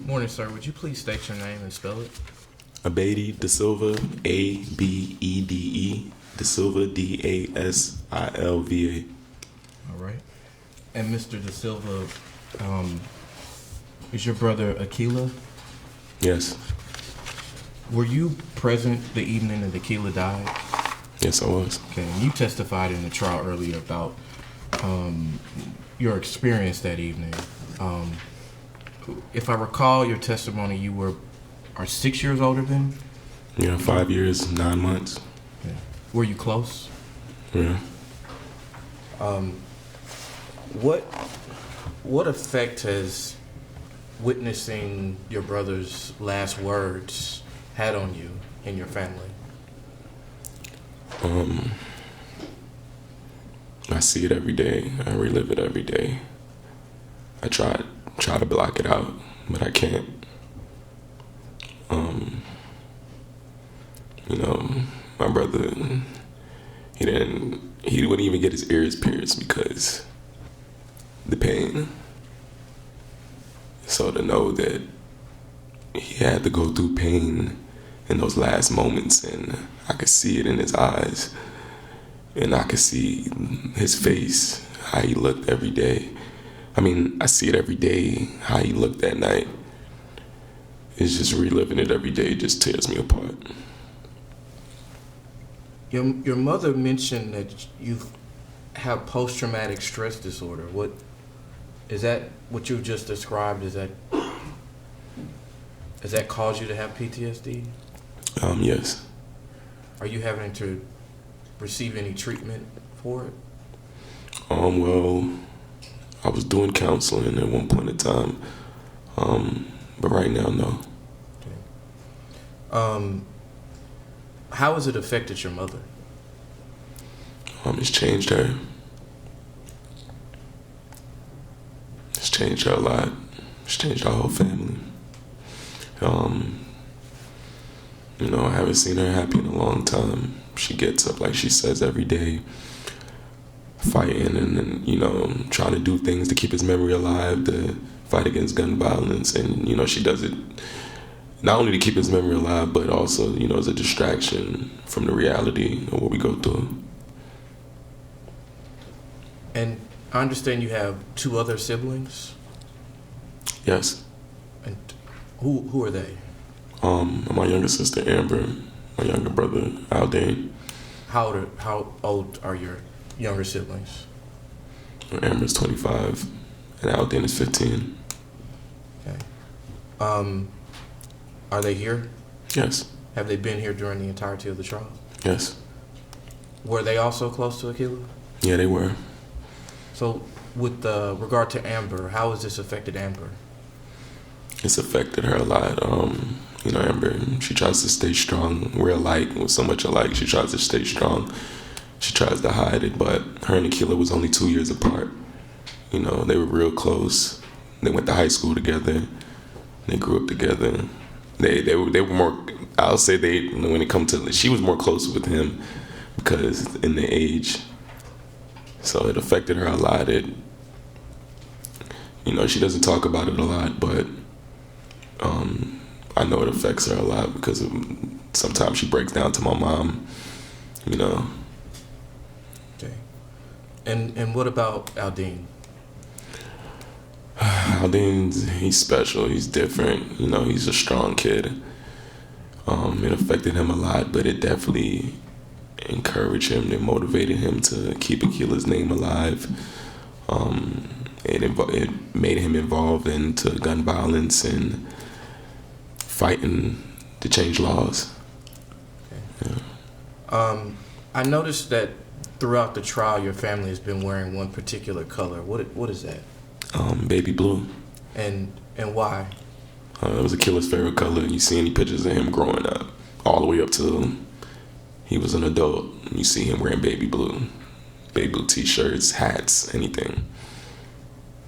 Morning, sir. Would you please state your name and spell it? Abede Dasilva, Abede, Dasilva, Dasilva. All right. And Mr. Dasilva, is your brother Akilah? Yes. Were you present the evening that Akilah died? Yes, I was. Okay. And you testified in the trial earlier about your experience that evening. If I recall your testimony, you are 6 years older than? Yeah, 5 years, 9 months. Yeah. Were you close? Yeah. What effect has witnessing your brother's last words had on you and your family? I see it every day. I relive it every day. I try to block it out, but I can't. My brother, he wouldn't even get his ears pierced because the pain. So to know that he had to go through pain in those last moments, and I could see it in his eyes, and I could see his face, how he looked every day. I mean, I see it every day, how he looked that night. It's just reliving it every day just tears me apart. Your mother mentioned that you have post-traumatic stress disorder. What is that? What you just described? Does that cause you to have PTSD? Yes. Are you having to receive any treatment for it? Well, I was doing counseling at one point in time, but right now, no. Okay. How has it affected your mother? It's changed her. It's changed her a lot. It's changed our whole family. I haven't seen her happy in a long time. She gets up, like she says, every day, fighting and trying to do things to keep his memory alive, to fight against gun violence. And, she does it not only to keep his memory alive, but also, as a distraction from the reality of what we go through. And I understand you have 2 other siblings? Yes. And who are they? My younger sister, Amber, my younger brother, Aldane. How old are your younger siblings? Amber's 25, and Aldane is 15. Okay. Are they here? Yes. Have they been here during the entirety of the trial? Yes. Were they also close to Akilah? Yeah, they were. So, with regard to Amber, how has this affected Amber? It's affected her a lot. Amber, she tries to stay strong. We're alike, we're so much alike. She tries to stay strong. She tries to hide it, but her and Akilah was only 2 years apart. They were real close. They went to high school together. They grew up together. They were more, I'll say when it comes to, she was more close with him because in the age. So it affected her a lot. She doesn't talk about it a lot, but I know it affects her a lot because sometimes she breaks down to my mom, Okay. And what about Aldine? He's special. He's different. He's a strong kid. It affected him a lot, but it definitely encouraged him. It motivated him to keep Akilah's name alive. It made him involved into gun violence and fighting to change laws. Okay. Yeah. I noticed that throughout the trial, your family has been wearing one particular color. What is that? Baby blue. And why? It was Akilah's favorite color. You see any pictures of him growing up, all the way up to he was an adult. You see him wearing baby blue t-shirts, hats, anything.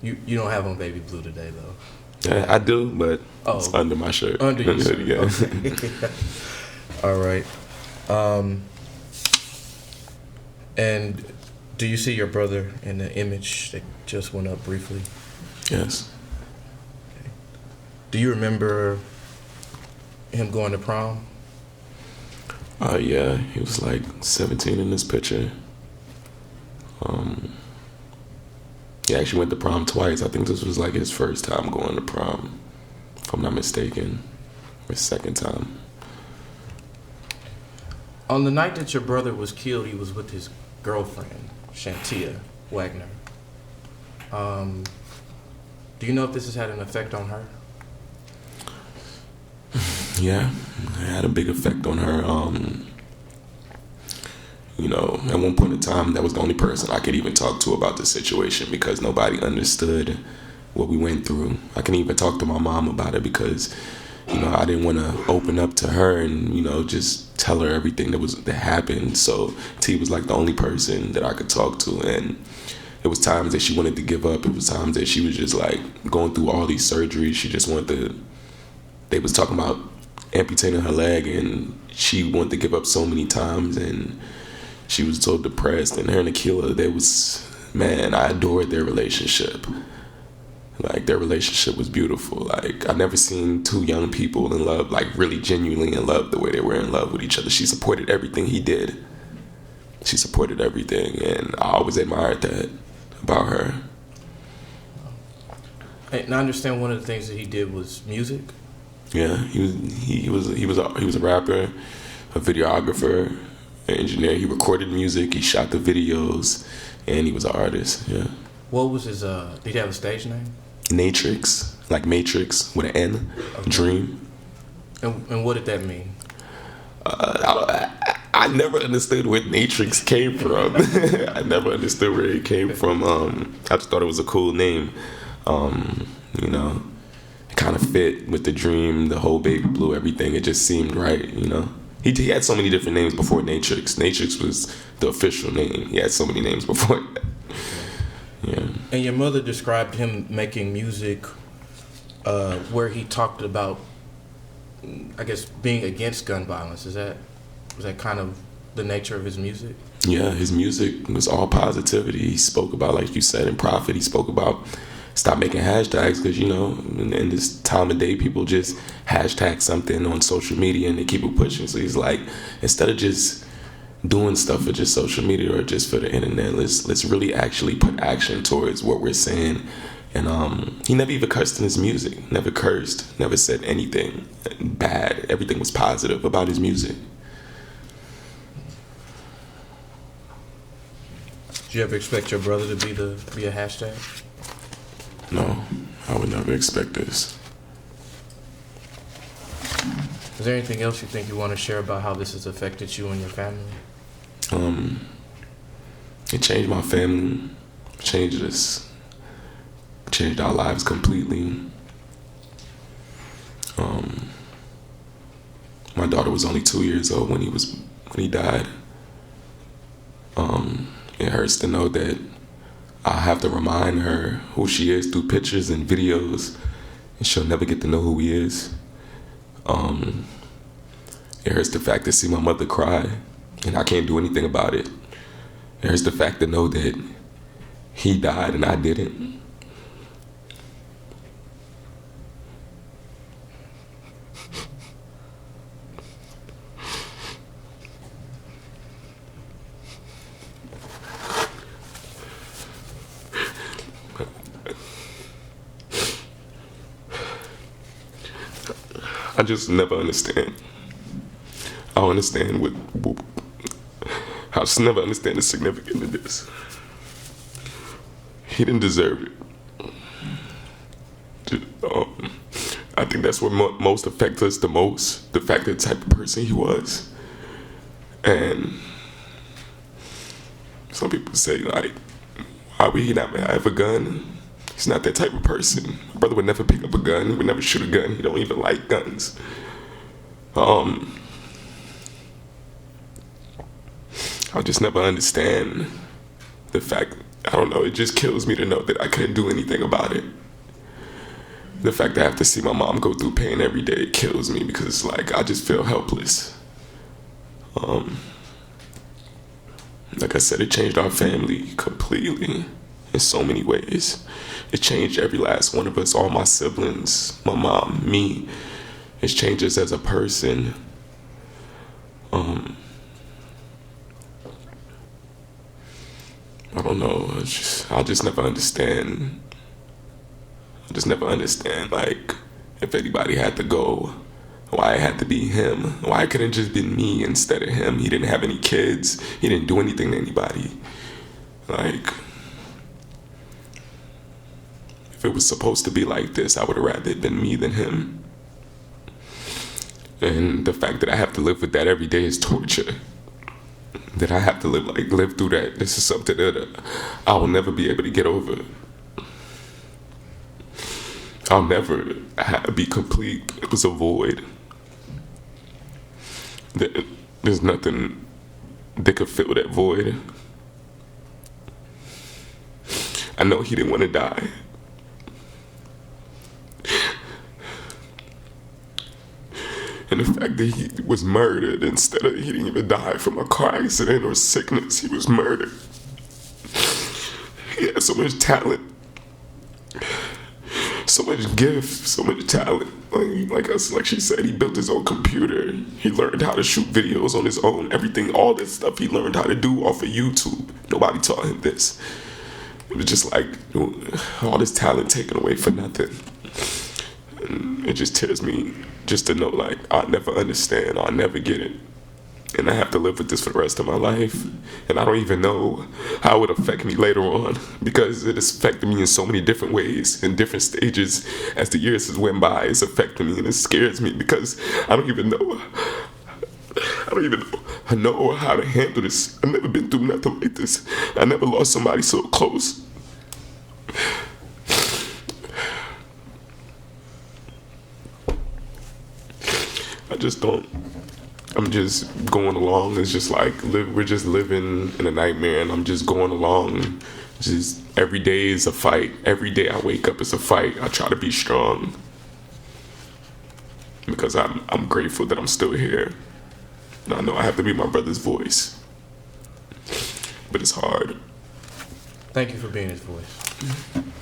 You don't have on baby blue today, though. Yeah, I do, but it's under my shirt. Under your shirt. Yeah. Okay. All right. And do you see your brother in the image that just went up briefly? Yes. Okay. Do you remember him going to prom? Yeah, he was like 17 in this picture. He actually went to prom twice. I think this was like his first time going to prom, if I'm not mistaken, or second time. On the night that your brother was killed, he was with his girlfriend, Shantia Wagner. Do you know if this has had an effect on her? Yeah, it had a big effect on her. At one point in time, that was the only person I could even talk to about the situation because nobody understood what we went through. I can even talk to my mom about it because, I didn't want to open up to her and, just tell her everything that happened. So T was like the only person that I could talk to, and it was times that she wanted to give up. It was times that she was just like going through all these surgeries. She just wanted to. They was talking about amputating her leg, and she wanted to give up so many times, and she was so depressed. And her and Akilah, I adored their relationship. Like, their relationship was beautiful. Like, I've never seen two young people in love, like, really genuinely in love the way they were in love with each other. She supported everything he did. She supported everything, and I always admired that about her. And I understand one of the things that he did was music. Yeah, he was a rapper, a videographer, an engineer. He recorded music, he shot the videos, and he was an artist. Yeah. What was his? Did he have a stage name? Natrix, like Matrix with an N. Okay. Dream. And what did that mean? I never understood where Natrix came from. I never understood where it came from. I just thought it was a cool name. It kind of fit with the dream, the whole baby blue, everything. It just seemed right, He had so many different names before Natrix. Natrix was the official name. He had so many names before that. Yeah. And your mother described him making music where he talked about, I guess, being against gun violence. Was that kind of the nature of his music? Yeah, his music was all positivity. He spoke about, like you said, in Prophet, he spoke about stop making hashtags because, in this time of day, people just hashtag something on social media and they keep it pushing. So he's like, instead of just doing stuff for just social media or just for the internet, let's really actually put action towards what we're saying. And he never even cursed in his music, never cursed, never said anything bad. Everything was positive about his music. Did you ever expect your brother to be a hashtag? No, I would never expect this. Is there anything else you think you want to share about how this has affected you and your family? It changed my family, changed us, changed our lives completely. My daughter was only 2 years old when he died. It hurts to know that I have to remind her who she is through pictures and videos, and she'll never get to know who he is. It hurts the fact to see my mother cry, and I can't do anything about it. It hurts the fact to know that he died and I didn't. I just never understand. I don't understand I just never understand the significance of this. He didn't deserve it. I think that's what most affects us the most, the fact that the type of person he was. And some people say, like, why would he not have a gun? He's not that type of person. My brother would never pick up a gun. He would never shoot a gun. He don't even like guns. I'll just never understand the fact, I don't know, it just kills me to know that I couldn't do anything about it. The fact that I have to see my mom go through pain every day, it kills me because it's like, I just feel helpless. Like I said, it changed our family completely. in so many ways. It changed every last one of us, all my siblings, my mom, me. It's changed us as a person. I don't know. I'll just never understand. I just never understand, like, if anybody had to go, why it had to be him. Why it couldn't just been me instead of him. He didn't have any kids. He didn't do anything to anybody. Like, if it was supposed to be like this, I would have rather it been me than him. And the fact that I have to live with that every day is torture. That I have to live through that. This is something that I will never be able to get over. I'll never be complete. It was a void. There's nothing that could fill that void. I know he didn't want to die. And the fact that he was murdered instead of, he didn't even die from a car accident or sickness, he was murdered. He had so much talent, so much gift, so much talent. Like she said, he built his own computer. He learned how to shoot videos on his own. Everything, all this stuff he learned how to do off of YouTube. Nobody taught him this. It was just like all this talent taken away for nothing. And it just tears me just to know, like, I'll never understand, I'll never get it. And I have to live with this for the rest of my life. And I don't even know how it would affect me later on, because it has affected me in so many different ways, in different stages. As the years has went by, it's affected me, and it scares me because I don't even know how to handle this. I've never been through nothing like this. I never lost somebody so close. I'm just going along. It's just like we're just living in a nightmare, and I'm just going along. Just every day is a fight. Every day I wake up, it's a fight. I try to be strong because I'm grateful that I'm still here. And I know I have to be my brother's voice, but it's hard. Thank you for being his voice.